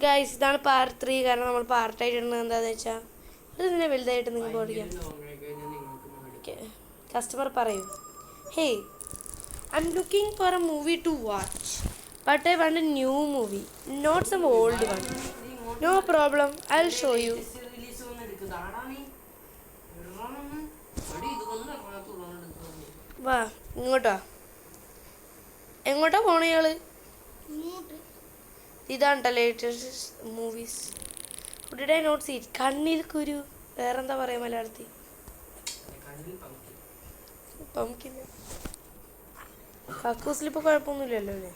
Guys ഇതാണ് part 3. കാരണം നമ്മൾ പാർട്ടായിട്ട് ഇടുന്നത് എന്താണെന്ന് വെച്ചാൽ ഇതിനെ വലുതായിട്ട് നിങ്ങൾക്ക് ഓടിക്കാം. ഓക്കെ, കസ്റ്റമർ പറയൂ. Hey, I am looking for a movie to watch, but I want a new movie, not some old one. No problem, I will show you. വാ ഇങ്ങോട്ടാ. എങ്ങോട്ടാ പോണ ഇയാള്? ഇതാണ് latest movies. Did I not see it? കണ്ണിൽ കുരു. വേറെന്താ പറയാ മലയാളത്തിൽ? പംകിൻ. കക്കൂസിൽ ഇപ്പോൾ കുഴപ്പമൊന്നുമില്ലല്ലോ അല്ലേ?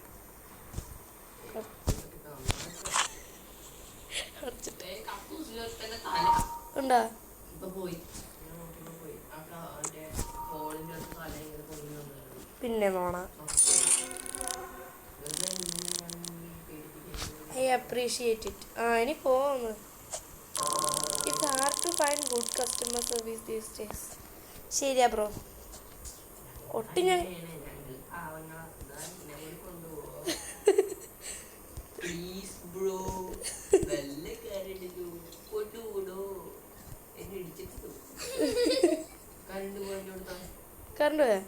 ഉണ്ടാ? പിന്നെ നോണ. I appreciate it. ഇനി പോവാന്ന്. It's hard to find good customer service these days. ശരിയാ ബ്രോ. ഒട്ടും ഞാൻ കറണ്ട് പോയാ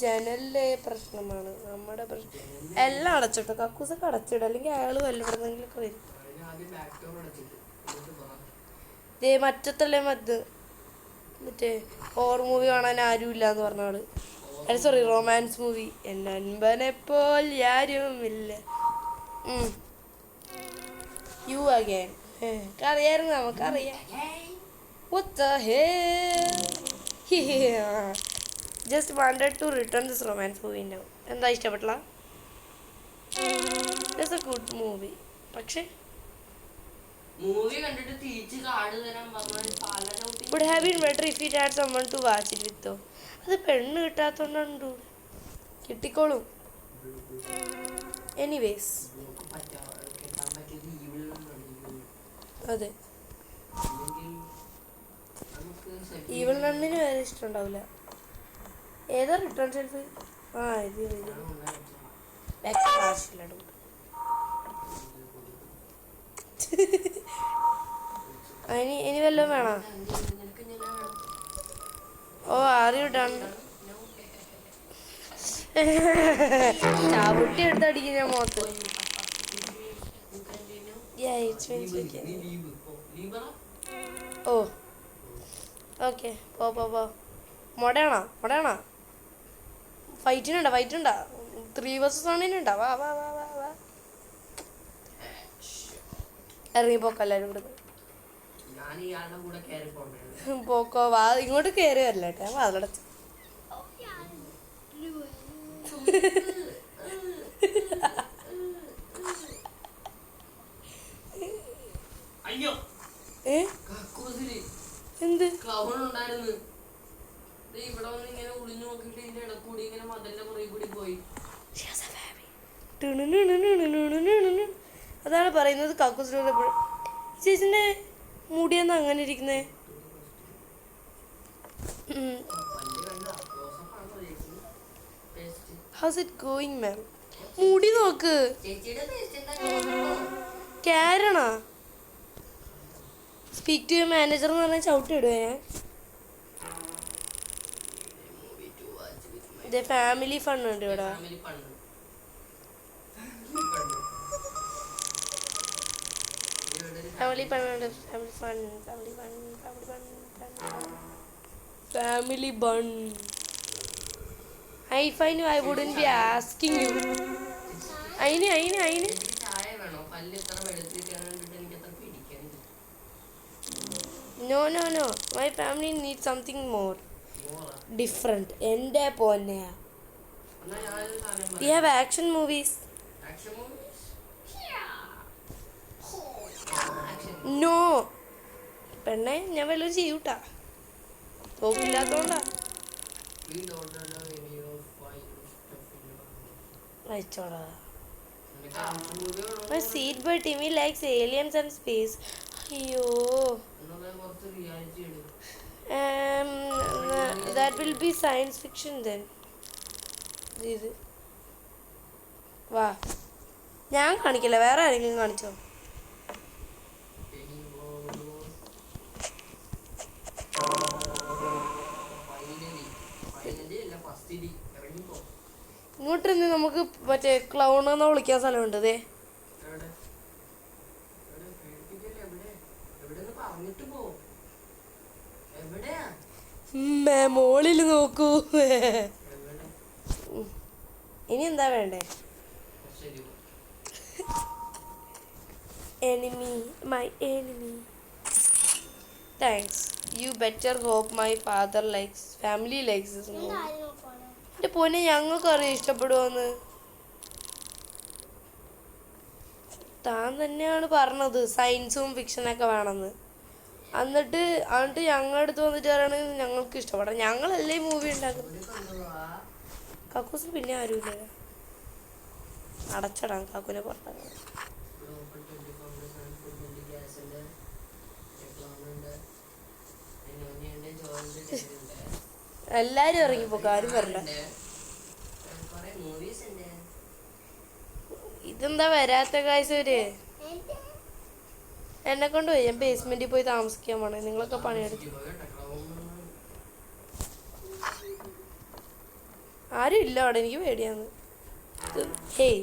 ജനലിലെ പ്രശ്നമാണ് നമ്മുടെ പ്രശ്നം. എല്ലാം അടച്ചിട്ടോ, കക്കൂസൊക്കെ അടച്ചിടും, അല്ലെങ്കിൽ അയാൾ വല്ലവിടുന്നെങ്കിലൊക്കെ വരും. ദേ മറ്റത്തല്ലേ മറ്റേ ഹോറർ മൂവി കാണാൻ ആരുമില്ല എന്ന് പറഞ്ഞാള്. Sorry, romance movie. നൻപനെപ്പോൾ ആരുമില്ല. You again. അറിയായിരുന്നു, നമുക്കറിയാം. What the hell? Just wanted to return this romance movie now. എന്താ ഇഷ്ടപ്പെട്ടില്ല? It's a good movie. പക്ഷേ would have been better if it had someone to watch it with though. അത് പെണ്ണ് കിട്ടാത്തോണ്ടു. കിട്ടിക്കോളും. എനിവേസ് അതെ, evil നണ്ണിന് വേറെ ഇഷ്ടമുണ്ടാവില്ല. ഏതാ റിട്ടേൺ ഷെൽഫ്? ഇത് ഇനി വല്ലതും വേണോ? ആര് ഡൺ? ചാവുട്ടി എടുത്തടിക്കും ഞാൻ മുഖത്ത്. ഓക്കെ, പോ. മൊടയാണോ? ഫൈറ്റിനുണ്ടാ? 3 vs 1 വാ. ഇറങ്ങിപ്പോക്കോ എല്ലാവരും കൂടെ. പോക്കോ, വാ ഇങ്ങോട്ട് കയറി വരില്ല കേട്ടോ. ഞാൻ വാതിലടച്ചു. എന്ത് അതാണ് പറയുന്നത്. കക്കൂസിലൂടെ ചേച്ചിന്റെ മുടിയൊന്നും അങ്ങനെ ഇരിക്കുന്നേ. ഹൗസ് ഇറ്റ് ഗോയിങ് മാം? മുടി നോക്ക്. കാരണോ? സ്പീക്ക് ടു യുവർ മാനേജർ എന്ന് പറഞ്ഞാൽ ചവിട്ടി ഇടുവേ ഞാൻ. ഇത് ഫാമിലി ഫൺ ഉണ്ട് ഇവിടെ. Family bun. If I knew, I wouldn't be asking you. അയിന് No. My family needs something more different. എൻ്റെ പോന്നെയാ. We have action movies. No. പെണ്ണെ ഞാൻ വല്ലതും ചെയ്യൂട്ടാ. തോക്കില്ലാത്തോണ്ടാ. അയച്ചോടാ. My seat by Timmy likes aliens and space. അയ്യോ. That will be science fiction then. ഇത് വാ, ഞാൻ കാണിക്കില്ല, വേറെ ആരെങ്കിലും കാണിച്ചോ. ഇങ്ങോട്ട് നിന്ന് നമുക്ക് മറ്റേ ക്ലൗൺ എന്ന് വിളിക്കാൻ സ്ഥലമുണ്ട്. അതെ മോളിൽ നോക്കൂ. ഇനി എന്താ വേണ്ടേ? Enemy, my enemy. Thanks. You better hope my father likes family likes. എൻ്റെ പൊന്നെ, ഞങ്ങൾക്കറിയാം ഇഷ്ടപ്പെടുമെന്ന്. താൻ തന്നെയാണ് പറഞ്ഞത് സയൻസും ഫിക്ഷനൊക്കെ വേണമെന്ന്. എന്നിട്ട് ഞങ്ങളുടെ അടുത്ത് വന്നിട്ട് പറയണത് ഞങ്ങൾക്ക് ഇഷ്ടപ്പെടാം. ഞങ്ങളല്ലേ ഈ മൂവി ഉണ്ടാക്കുന്നത്. കക്കൂസ് പിന്നെ ആരുമില്ല, അടച്ചടാം കാക്കുനെ പുറത്താക്കാം. എല്ലാരും ഇറങ്ങിപ്പോക്ക, ആരും വരണ്ട. ഇതെന്താ വരാത്ത കാഴ്ചവര്? എന്നെ കൊണ്ട് പോയി, ഞാൻ ബേസ്മെന്റിൽ പോയി താമസിക്കാൻ പോണേ. നിങ്ങളൊക്കെ പണിയെടുത്തു. ആരും ഇല്ല അവിടെ, എനിക്ക് പേടിയാന്ന്. ഹേയ്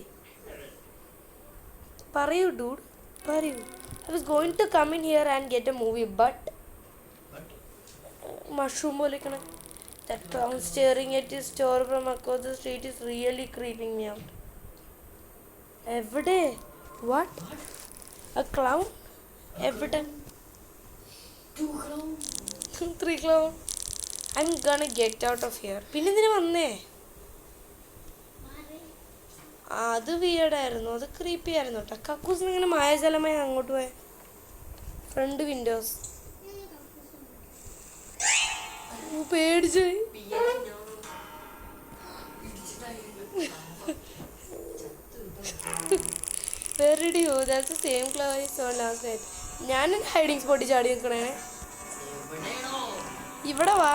പറയൂ ഡൂഡ്, പറയൂ. I was going to come in here and get a movie, but mushroom പോലെക്കണ. That clown staring at his store from across the street is really creeping me out. എവിടെ? What? A clown? എവിടെ? 2 clown. 3 clown. I'm gonna get out of here. പിന്നെ ഇതിന് വന്നേ? അത് വിയർഡായിരുന്നു, അത് creepy ആയിരുന്നു കേട്ടോ. കക്കൂസിന് ഇങ്ങനെ മായാജലമായി അങ്ങോട്ട് പോയ ഫ്രണ്ട് വിൻഡോസ്. പേടിച്ചു. Where did you? That's the same clown I saw last night. ഞാൻ ഹൈഡിങ് സ്പോട്ടിൽ ചാടി നിൽക്കണേ. ഇവിടെ വാ,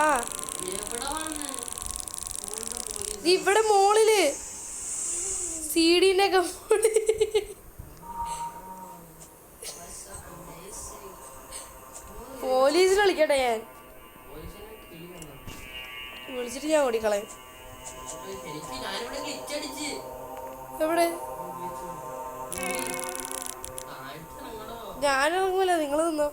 ഇവിടെ മോളില് സീഡിന്റെ ഒക്കെ പോലീസിൽ വിളിക്കട്ടെ. ഞാൻ വിളിച്ചിട്ട് ഞാൻ ഓടിക്കളയും. എവിടെ? ഞാനിറങ്ങൂല, നിങ്ങൾ നിന്നോ.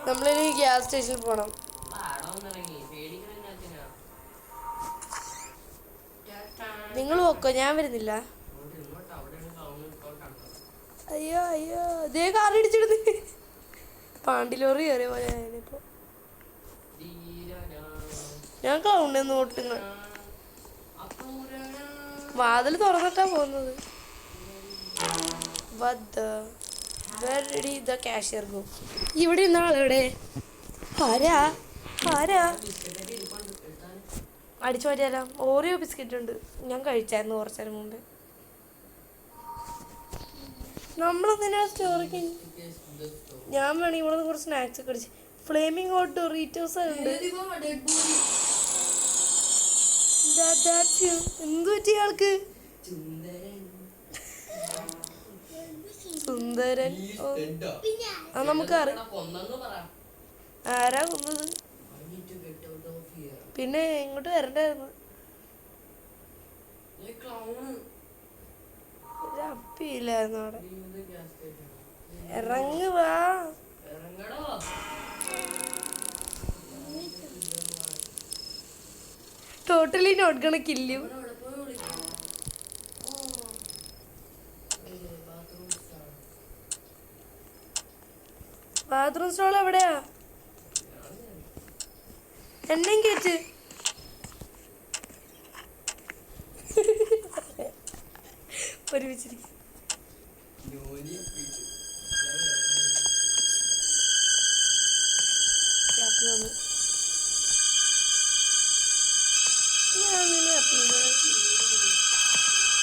നമ്മളിനി ഗ്യാസ് സ്റ്റേഷനിൽ പോണം. നിങ്ങൾ പോക്കോ, ഞാൻ വരുന്നില്ല. അയ്യോ അയ്യോ, ഇതേ കാറിടിച്ചിടുന്നു. പാണ്ടിലോറി കയറിയ പോലെ ഇപ്പൊ. ഞാൻ ക്ലൗണെന്ന് ഓട്ടുന്ന വാതിൽ തുറന്നിട്ടാ പോകുന്നത്. ഇവിടെ നാളെവിടെ? ആരാ ആരാ? അടിച്ചു മാറ്റിയാലോ? ഓറിയോ ബിസ്ക്കറ്റ് ഉണ്ട്, ഞാൻ കഴിച്ചായിരുന്നു കുറച്ചു നേരം മുമ്പ്. നമ്മളെന്തിനാ സ്റ്റോറിക്ക്? ഞാൻ വേണമെങ്കിൽ ഇവിടെ കുറച്ച് സ്നാക്സ് ഒക്കെ അടിച്ച്. ഫ്ലേമിംഗ് ഹോട്ട് ഡോറിറ്റോസ് ഉണ്ട്. എന്തു പറ്റി ആൾക്ക്? സുന്ദരൻ. അത് നമുക്കറിയാം ആരാ കൊന്നത്. പിന്നെ ഇങ്ങോട്ട് വരണ്ടായിരുന്നു. അപ്പിയില്ലായിരുന്നു അവിടെ. ഇറങ്ങ് വാ. Totally not gonna kill you. Bathroom stall എവിടെയാ? എന്നെയും കേറ്റ്. ഒരുമിച്ചിരിക്കും.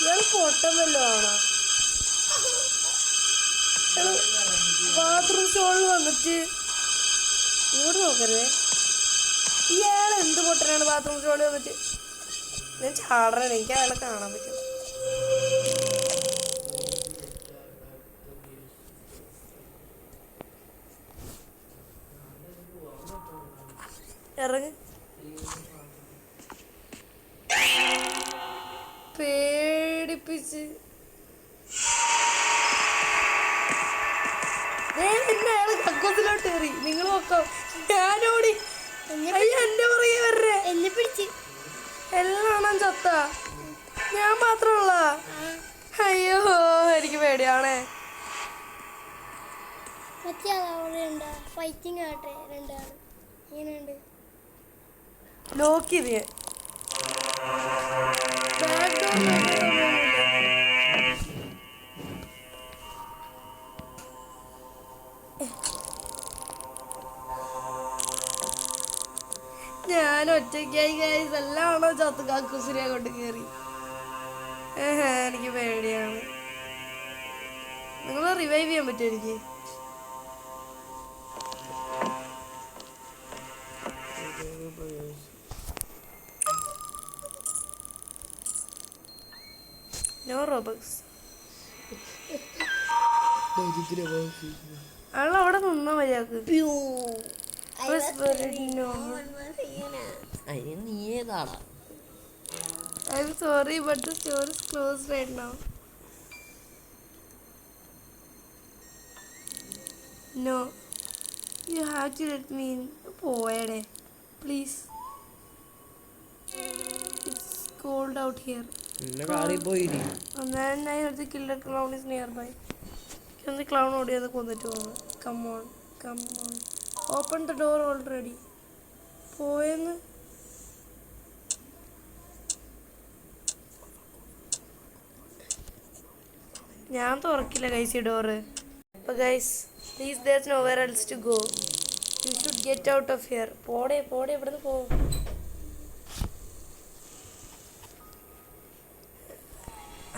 ഇയാൾ പൊട്ടം വല്ലോ ആണോ? ബാത്റൂം സ്റ്റോളിൽ വന്നിട്ട് ഇങ്ങോട്ട് നോക്കരുതേ. ഇയാൾ എന്ത് പൊട്ടനാണ് ബാത്റൂം സ്റ്റോളിൽ വന്നിട്ട്. ഞാൻ ചാടണേ, എനിക്ക് അയാളെ കാണാൻ പറ്റും. ഇറങ്ങ്. പേടിപ്പിച്ച് പിന്നെ അയാള് കക്കൂസിലോട്ട് കയറി. നിങ്ങൾ നോക്കാം, ഞാനോടി. അയ്യോ, എന്റെ പുറകെ വരേ. എന്നെ പിടിച്ച് എല്ലാം ചത്ത, ഞാൻ മാത്രമുള്ള. അയ്യോ, എനിക്ക് പേടിയാണേ. മറ്റേ അവിടെ ഉണ്ടാ ഫൈറ്റിംഗ് ആട്ടെ രണ്ടാള് ഇങ്ങനെയുണ്ട്. ലോക്ക് ചെയ്ത് ഞാൻ. ബാക്ക് ഡോർ ഞാൻ ഒറ്റയ്ക്കായി ഗൈസ്. എല്ലാം ആണോ ചത്ത് കാക്കൂസിനെ കൊണ്ട് കയറി. എനിക്ക് പേടിയാണ്. നിങ്ങൾ റിവൈവ് ചെയ്യാൻ പറ്റുമോ എനിക്ക്? നോ റോബക്സ്. അയാൾ അവിടെ നിന്നാ മര്യാദക്ക്. നീ ഏതാടാ? I'm sorry, but the store is closed right now. No, you have to let me in. പോയടേ, please. It's cold out here. കാറിൽ പോയിരി. And then I heard the killer clown is nearby. Can the clown ഓടിയത് കൊന്നിട്ട് പോകുന്നു? Come on, come on. Open the door already. പോയെന്ന്. ഞാൻ തുറക്കില്ല guys ഈ door. അപ്പോൾ guys please, there's nowhere else to go. You should get out of here. പോടെ പോടെ, ഇവിടുന്ന് പോ.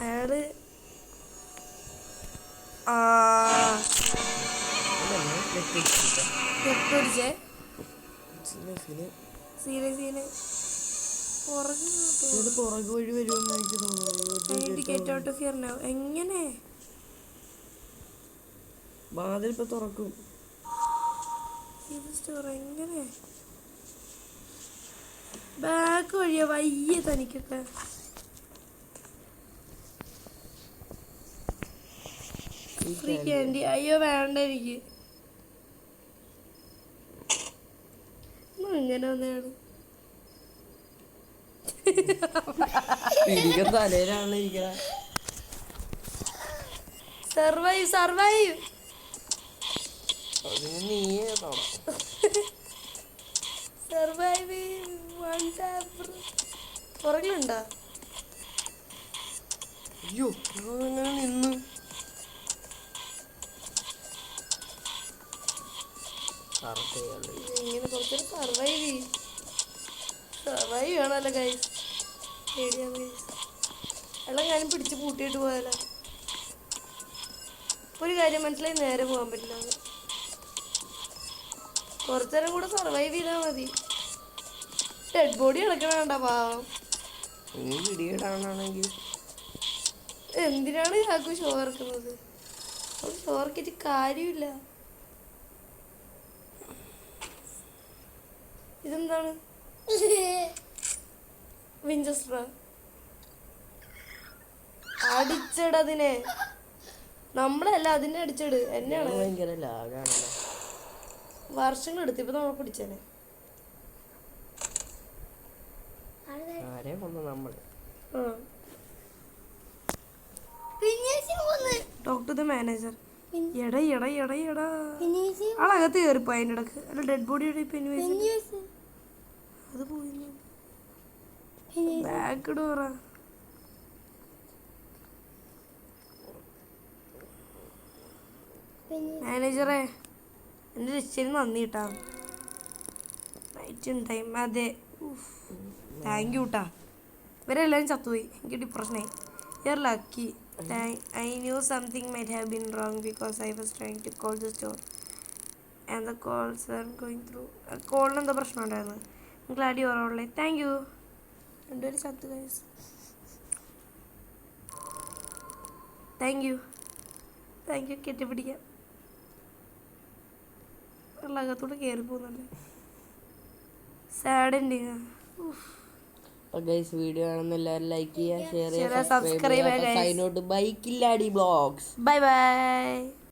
അയാള് പിടിച്ചേ. സീനെ പുറകു വഴി വരുമെന്ന് എനിക്ക് തോന്നുന്നു. Get out of here now. എങ്ങനെ? വാതിൽ ഇപ്പൊ തുറക്കും. ഇത് സ്റ്റോർ എങ്ങനെ? ബാക്ക് വഴിയാ വയ്യ തനിക്കൊക്കെ. Free candy. അയ്യോ വേണ്ട എനിക്ക്. അങ്ങനെ വന്നെയാണ്. തലയിലാണ് ഇരിക്കണ. Survive survive. അതിന് നീ ഏതാണോ? സർവൈവ്. പുറകിലുണ്ടോ? അയ്യോ, അങ്ങനെ നിന്ന്. ഇങ്ങനെ കുറച്ചൊരു സർവൈവ് വേണമല്ലോ ഗൈസ്. പേടിയാണ് ഗൈസ്. എല്ലാം ഞാനും പിടിച്ച് പൂട്ടിയിട്ട് പോയാലോ. ഒരു കാര്യം മനസ്സിലായി, നേരെ പോകാൻ പറ്റില്ല. കുറച്ചേരം കൂടെ സർവൈവ് ചെയ്താൽ മതി. ഡെഡ് ബോഡി കിടക്കണ പാവം. നീ പിടിയിടാണെങ്കിൽ എന്തിനാണ് ആക്കും ഷോ ഇറക്കുന്നത്? ഷോ ഇറക്കിയിട്ട് കാര്യമില്ല. ഇതെന്താണ്? വിഞ്ചസ്റ്റർ. അടിച്ചിടതിനെ. നമ്മളല്ല അതിനെ അടിച്ചിട്. എന്നെയാണ്. ഭയങ്കര ലാഗാണല്ലോ. വർഷങ്ങളെടുത്ത് ഇപ്പൊ നമ്മൾ പിടിച്ചേനെ. ആരെ കൊന്നു നമ്മള്? Talk to the manager. എടാ എടാ എടാ എടാ, ആളകത്ത് കയറിപ്പോ അതിൻ്റെ ഇടക്ക്. അല്ല, ഡെഡ് ബോഡിയുടെ അത് പോയി. ബാക്ക് ഡോറാ. മാനേജറെ, എൻ്റെ രക്ഷന് നന്ദി കേട്ടാ. Night time. അതെ, താങ്ക് യു കേട്ടാ. ഇവരെല്ലാവരും ചത്തുപോയി. എനിക്ക് ഡിപ്രഷനായി. You are lucky. I knew something might have been wrong because I was trying to call the store and the calls are going through. കോളിന് എന്തോ പ്രശ്നം ഉണ്ടായിരുന്നു. ഗ്ലാഡി ഓറോളെ താങ്ക് യു. രണ്ടുപേരും ചത്ത് ഗൈസ്. താങ്ക് യു കെട്ടിപ്പിടിക്കാം. അകത്തൂടെ കയറി പോകുന്നുണ്ട്. Sad ending. അപ്പോൾ ഗൈസ് വീഡിയോ കാണുന്ന എല്ലാവരും ലൈക്ക് ചെയ്യുക, ഷെയർ Share, ചെയ്യുക, subscribe സബ്സ്ക്രൈബ് ചെയ്യുക. guys. സൈനോട്ട് ബൈക്കില്ലാടി ബ്ലോഗ്സ്. Bye by.